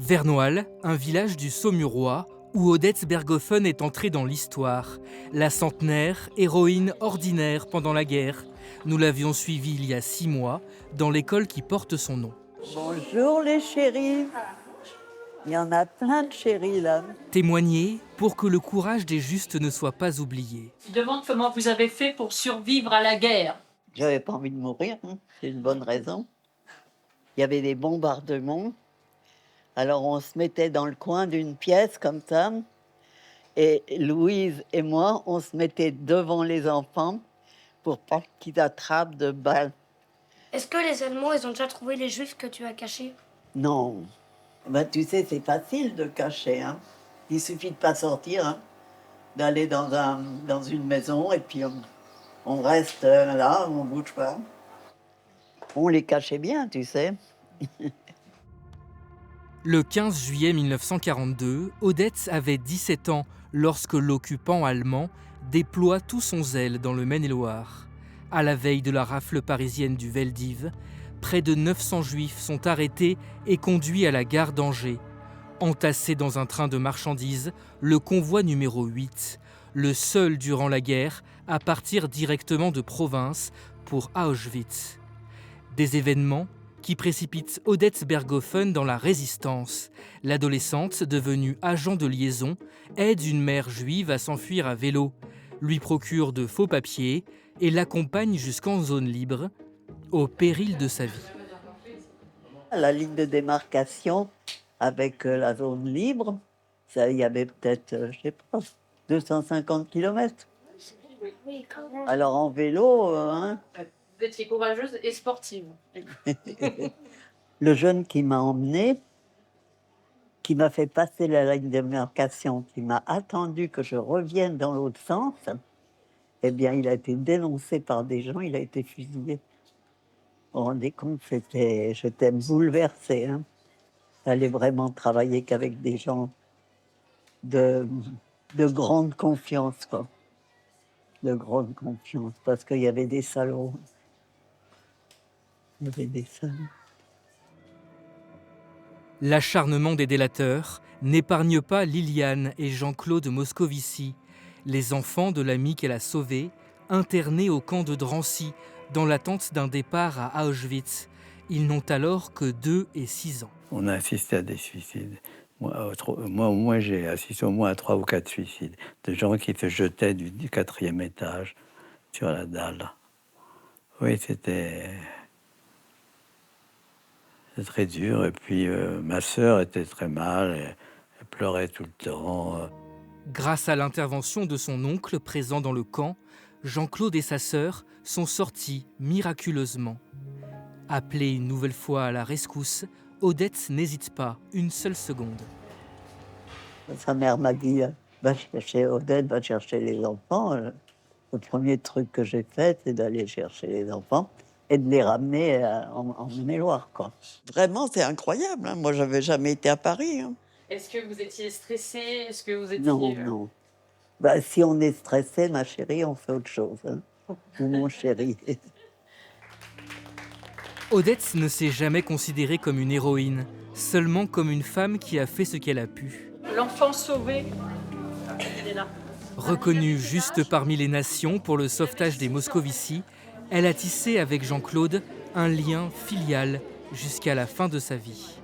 Vernoil, un village du Saumurois où Odette Berghoffen est entrée dans l'histoire. La centenaire, héroïne ordinaire pendant la guerre. Nous l'avions suivie il y a 6 mois dans l'école qui porte son nom. Bonjour les chéris. Il y en a plein de chéris là. Témoigner pour que le courage des justes ne soit pas oublié. Je demande comment vous avez fait pour survivre à la guerre. J'avais pas envie de mourir, hein. C'est une bonne raison. Il y avait des bombardements. Alors on se mettait dans le coin d'une pièce comme ça. Et Louise et moi, on se mettait devant les enfants pour pas qu'ils attrapent de balles. Est-ce que les Allemands, ils ont déjà trouvé les Juifs que tu as cachés? Non. Ben, tu sais, c'est facile de cacher. Hein. Il suffit de pas sortir, hein, d'aller dans une maison et puis on reste là, on bouge pas. On les cachait bien, tu sais. Le 15 juillet 1942, Odette avait 17 ans lorsque l'occupant allemand déploie tout son zèle dans le Maine-et-Loire. À la veille de la rafle parisienne du Veldiv, près de 900 juifs sont arrêtés et conduits à la gare d'Angers. Entassés dans un train de marchandises, le convoi numéro 8, le seul durant la guerre à partir directement de province pour Auschwitz. Des événements qui précipite Odette Berghoffen dans la résistance. L'adolescente, devenue agent de liaison, aide une mère juive à s'enfuir à vélo, lui procure de faux papiers et l'accompagne jusqu'en zone libre, au péril de sa vie. La ligne de démarcation avec la zone libre, ça, il y avait peut-être, je sais pas, 250 km. Oui, quand même. Alors en vélo, hein. Vous étiez courageuse et sportive. Le jeune qui m'a emmenée, qui m'a fait passer la ligne de démarcation, qui m'a attendu que je revienne dans l'autre sens, eh bien, il a été dénoncé par des gens, il a été fusillé. Vous vous rendez compte, j'étais bouleversée. Hein. J'allais vraiment travailler qu'avec des gens de grande confiance, quoi. De grande confiance, parce qu'il y avait des salauds. Il y avait des salauds. L'acharnement des délateurs n'épargne pas Liliane et Jean-Claude Moscovici, les enfants de l'ami qu'elle a sauvé, internés au camp de Drancy, dans l'attente d'un départ à Auschwitz. Ils n'ont alors que 2 et 6 ans. On a assisté à des suicides. Moi, au moins, j'ai assisté au moins à 3 ou 4 suicides. De gens qui se jetaient du 4e étage sur la dalle. Oui, c'était très dur. Et puis, ma sœur était très mal. Elle pleurait tout le temps. Grâce à l'intervention de son oncle présent dans le camp, Jean-Claude et sa sœur sont sortis miraculeusement. Appelée une nouvelle fois à la rescousse, Odette n'hésite pas une seule seconde. Sa mère m'a dit, va chercher Odette, va chercher les enfants. Le premier truc que j'ai fait, c'est d'aller chercher les enfants et de les ramener en Maine-et-Loire, quoi. Vraiment, c'est incroyable. Hein. Moi, j'avais jamais été à Paris. Hein. Est-ce que vous étiez stressée? Est-ce que vous étiez... Non, non. Bah, si on est stressé, ma chérie, on fait autre chose. Hein. Ou mon chéri. Odette ne s'est jamais considérée comme une héroïne, seulement comme une femme qui a fait ce qu'elle a pu. L'enfant sauvé, elle est là. Reconnue juste parmi les nations pour le sauvetage des Moscovici, elle a tissé avec Jean-Claude un lien filial jusqu'à la fin de sa vie.